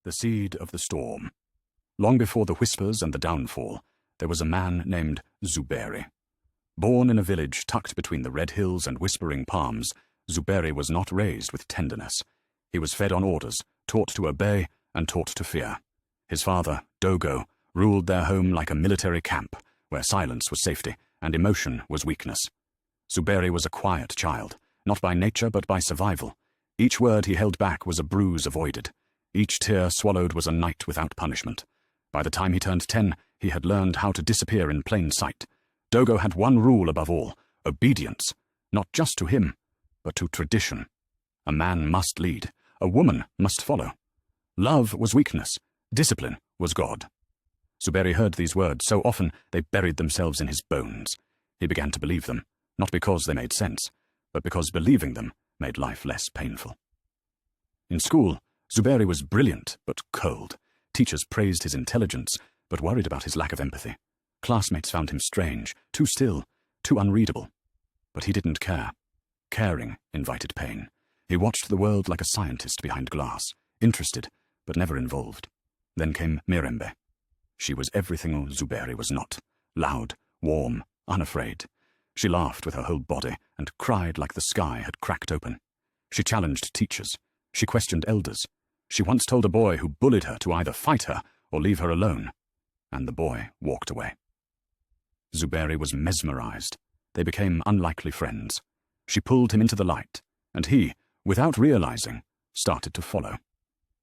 The seed of the storm. Long before the whispers and the downfall, there was a man named Zuberi. Born in a village tucked between the red hills and whispering palms, Zuberi was not raised with tenderness. He was fed on orders, taught to obey, and taught to fear. His father, Dogo, ruled their home like a military camp, where silence was safety and emotion was weakness. Zuberi was a quiet child, not by nature but by survival. Each word he held back was a bruise avoided. Each tear swallowed was a night without punishment. By the time he turned 10, he had learned how to disappear in plain sight. Dogo had one rule above all: obedience, not just to him, but to tradition. A man must lead, a woman must follow. Love was weakness, discipline was God. Zuberi heard these words so often they buried themselves in his bones. He began to believe them, not because they made sense, but because believing them made life less painful. In school, Zuberi was brilliant but cold. Teachers praised his intelligence, but worried about his lack of empathy. Classmates found him strange, too still, too unreadable. But he didn't care. Caring invited pain. He watched the world like a scientist behind glass, interested, but never involved. Then came Mirembe. She was everything Zuberi was not: loud, warm, unafraid. She laughed with her whole body and cried like the sky had cracked open. She challenged teachers. She questioned elders. She once told a boy who bullied her to either fight her or leave her alone, and the boy walked away. Zuberi was mesmerized. They became unlikely friends. She pulled him into the light, and he, without realizing, started to follow.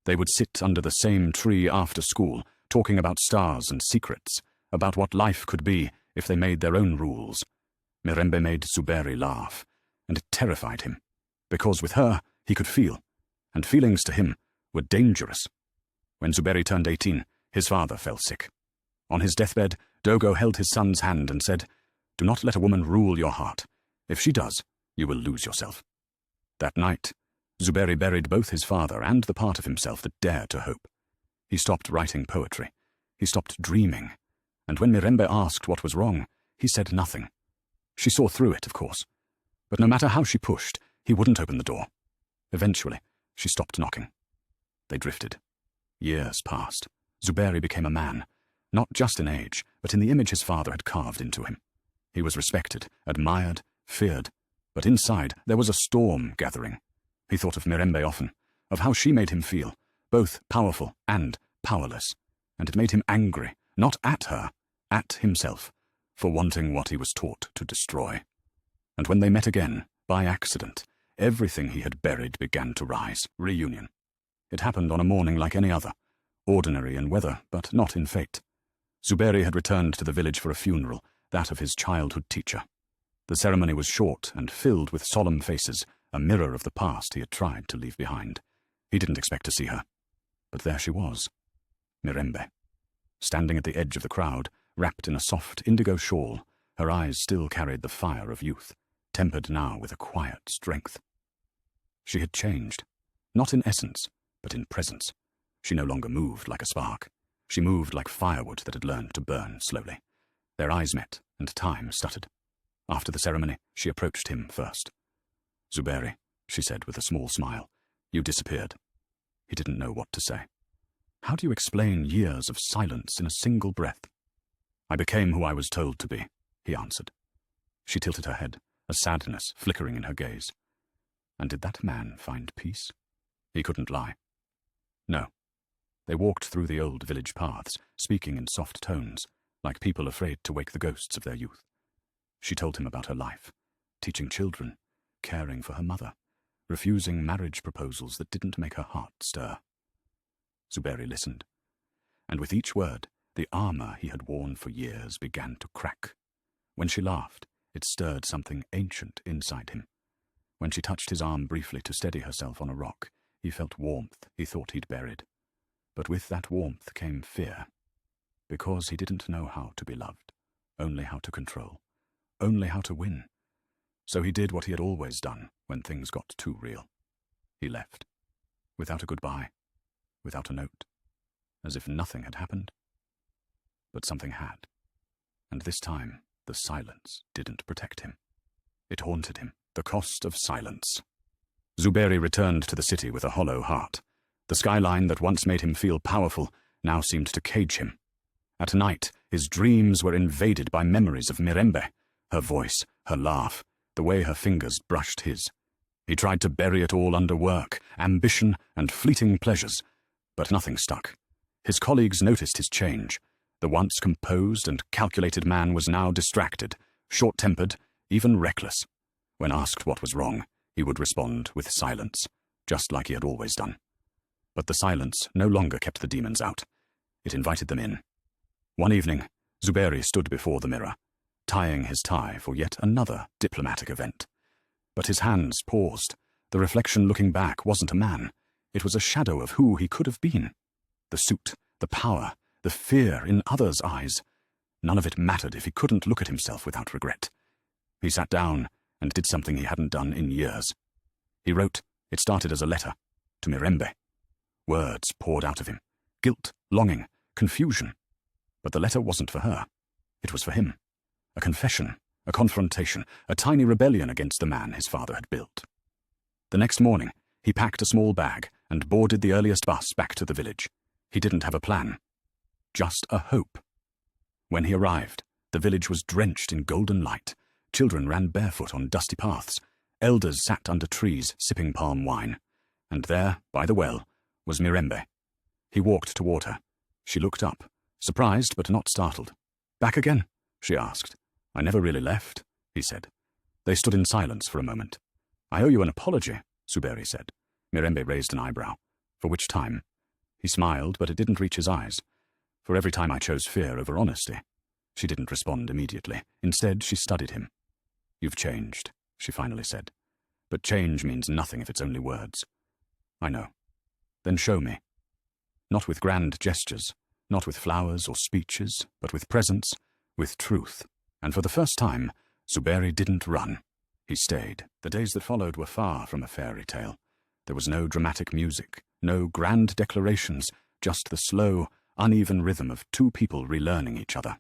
They would sit under the same tree after school, talking about stars and secrets, about what life could be if they made their own rules. Mirembe made Zuberi laugh, and it terrified him, because with her he could feel, and feelings to him were dangerous. When Zuberi turned 18, his father fell sick. On his deathbed, Dogo held his son's hand and said, "Do not let a woman rule your heart. If she does, you will lose yourself." That night, Zuberi buried both his father and the part of himself that dared to hope. He stopped writing poetry. He stopped dreaming. And when Mirembe asked what was wrong, he said nothing. She saw through it, of course. But no matter how she pushed, he wouldn't open the door. Eventually, she stopped knocking. They drifted. Years passed. Zuberi became a man, not just in age, but in the image his father had carved into him. He was respected, admired, feared, but inside there was a storm gathering. He thought of Mirembe often, of how she made him feel, both powerful and powerless, and it made him angry, not at her, at himself, for wanting what he was taught to destroy. And when they met again, by accident, everything he had buried began to rise. Reunion. It happened on a morning like any other, ordinary in weather, but not in fate. Zuberi had returned to the village for a funeral, that of his childhood teacher. The ceremony was short and filled with solemn faces, a mirror of the past he had tried to leave behind. He didn't expect to see her. But there she was, Mirembe, standing at the edge of the crowd, wrapped in a soft indigo shawl. Her eyes still carried the fire of youth, tempered now with a quiet strength. She had changed, not in essence, but in presence. She no longer moved like a spark. She moved like firewood that had learned to burn slowly. Their eyes met, and time stuttered. After the ceremony, she approached him first. "Zuberi," she said with a small smile, "you disappeared." He didn't know what to say. How do you explain years of silence in a single breath? "I became who I was told to be," he answered. She tilted her head, a sadness flickering in her gaze. And did that man find peace? He couldn't lie. No. They walked through the old village paths, speaking in soft tones, like people afraid to wake the ghosts of their youth. She told him about her life, teaching children, caring for her mother, refusing marriage proposals that didn't make her heart stir. Zuberi listened, and with each word, the armor he had worn for years began to crack. When she laughed, it stirred something ancient inside him. When she touched his arm briefly to steady herself on a rock, he felt warmth he thought he'd buried. But with that warmth came fear, because he didn't know how to be loved, only how to control, only how to win. So he did what he had always done when things got too real. He left, without a goodbye, without a note, as if nothing had happened. But something had, and this time the silence didn't protect him. It haunted him, the cost of silence. Zuberi returned to the city with a hollow heart. The The skyline that once made him feel powerful now seemed to cage him. At night, his dreams were invaded by memories of Mirembe, her voice, her laugh, the way her fingers brushed his. He tried to bury it all under work, ambition, and fleeting pleasures, but nothing stuck. His colleagues noticed his change. The once composed and calculated man was now distracted, short-tempered, even reckless. When asked what was wrong, he would respond with silence, just like he had always done. But the silence no longer kept the demons out. It invited them in. One evening, Zuberi stood before the mirror, tying his tie for yet another diplomatic event. But his hands paused. The reflection looking back wasn't a man. It was a shadow of who he could have been. The suit, the power, the fear in others' eyes. None of it mattered if he couldn't look at himself without regret. He sat down and did something he hadn't done in years. He wrote. It started as a letter, to Mirembe. Words poured out of him. Guilt, longing, confusion. But the letter wasn't for her. It was for him. A confession, a confrontation, a tiny rebellion against the man his father had built. The next morning, he packed a small bag and boarded the earliest bus back to the village. He didn't have a plan. Just a hope. When he arrived, the village was drenched in golden light. Children ran barefoot on dusty paths. Elders sat under trees, sipping palm wine. And there, by the well, was Mirembe. He walked toward her. She looked up, surprised but not startled. "Back again?" she asked. "I never really left," he said. They stood in silence for a moment. "I owe you an apology," Zuberi said. Mirembe raised an eyebrow. "For which time?" He smiled, but it didn't reach his eyes. "For every time I chose fear over honesty." She didn't respond immediately. Instead, she studied him. "You've changed," she finally said. "But change means nothing if it's only words." "I know." "Then show me." Not with grand gestures, not with flowers or speeches, but with presence, with truth. And for the first time, Zuberi didn't run. He stayed. The days that followed were far from a fairy tale. There was no dramatic music, no grand declarations, just the slow, uneven rhythm of two people relearning each other.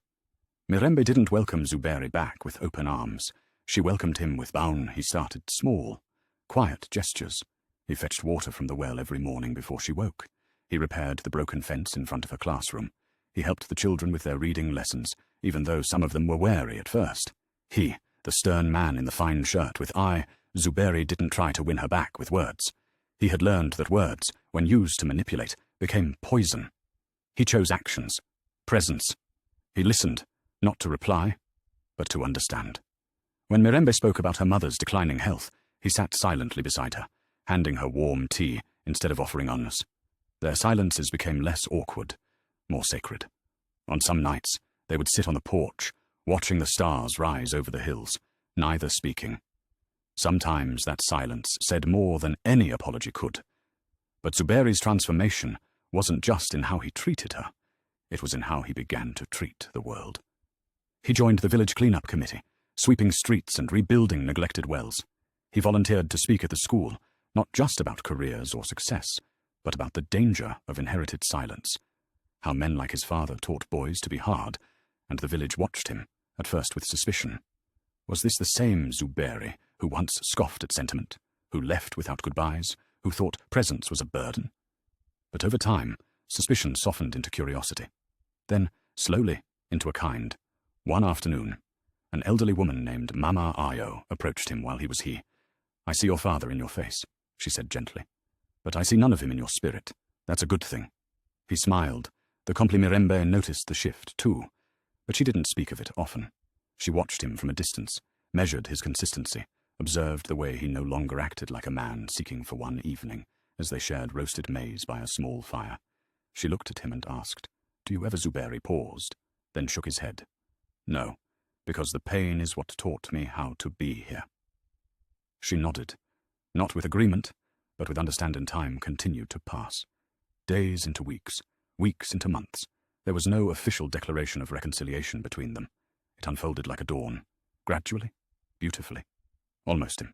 Mirembe didn't welcome Zuberi back with open arms. She welcomed him with baun. He started small, quiet gestures. He fetched water from the well every morning before she woke. He repaired the broken fence in front of her classroom. He helped the children with their reading lessons, even though some of them were wary at first. He, the stern man in the fine shirt with eye, Zuberi didn't try to win her back with words. He had learned that words, when used to manipulate, became poison. He chose actions, presence. He listened, not to reply, but to understand. When Mirembe spoke about her mother's declining health, he sat silently beside her, handing her warm tea instead of offering honors. Their silences became less awkward, more sacred. On some nights, they would sit on the porch, watching the stars rise over the hills, neither speaking. Sometimes that silence said more than any apology could. But Zuberi's transformation wasn't just in how he treated her. It was in how he began to treat the world. He joined the village cleanup committee, sweeping streets and rebuilding neglected wells. He volunteered to speak at the school, not just about careers or success, but about the danger of inherited silence, how men like his father taught boys to be hard, and the village watched him, at first with suspicion. Was this the same Zuberi who once scoffed at sentiment, who left without goodbyes, who thought presence was a burden? But over time, suspicion softened into curiosity. Then, slowly, into a kind. One afternoon, an elderly woman named Mama Ayo approached him while he was he. "I see your father in your face," she said gently. "But I see none of him in your spirit. That's a good thing." He smiled. The Compli Mirembe noticed the shift, too, but she didn't speak of it often. She watched him from a distance, measured his consistency, observed the way he no longer acted like a man seeking for one evening, as they shared roasted maize by a small fire. She looked at him and asked, "Do you ever?" Zuberi paused, then shook his head. "No, because the pain is what taught me how to be here." She nodded, not with agreement, but with understanding. Time continued to pass. Days into weeks, weeks into months. There was no official declaration of reconciliation between them. It unfolded like a dawn, gradually, beautifully, almost him.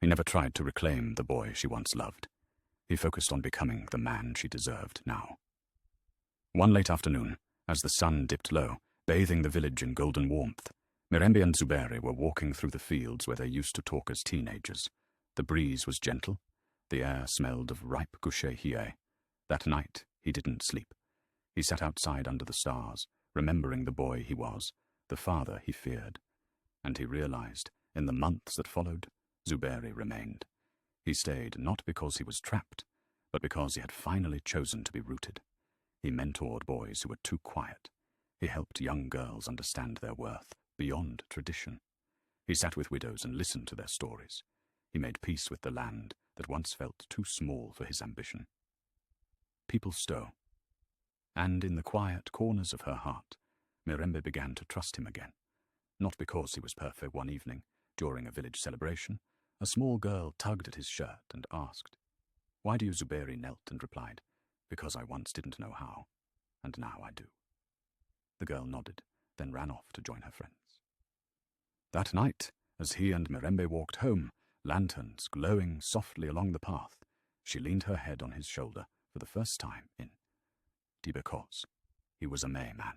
He never tried to reclaim the boy she once loved. He focused on becoming the man she deserved now. One late afternoon, as the sun dipped low, bathing the village in golden warmth, Mirembe and Zuberi were walking through the fields where they used to talk as teenagers. The breeze was gentle. The air smelled of ripe gushe hiei, That night he didn't sleep. He sat outside under the stars, remembering the boy he was, the father he feared. And he realized, in the months that followed, Zuberi remained. He stayed not because he was trapped, but because he had finally chosen to be rooted. He mentored boys who were too quiet. He helped young girls understand their worth beyond tradition. He sat with widows and listened to their stories. He made peace with the land that once felt too small for his ambition. People stow. And in the quiet corners of her heart, Mirembe began to trust him again. Not because he was perfect. One evening, during a village celebration, a small girl tugged at his shirt and asked, "Why do you?" Zuberi knelt and replied, "Because I once didn't know how, and now I do." The girl nodded, then ran off to join her friends. That night, as he and Mirembe walked home, lanterns glowing softly along the path, she leaned her head on his shoulder for the first time in because he was a May man.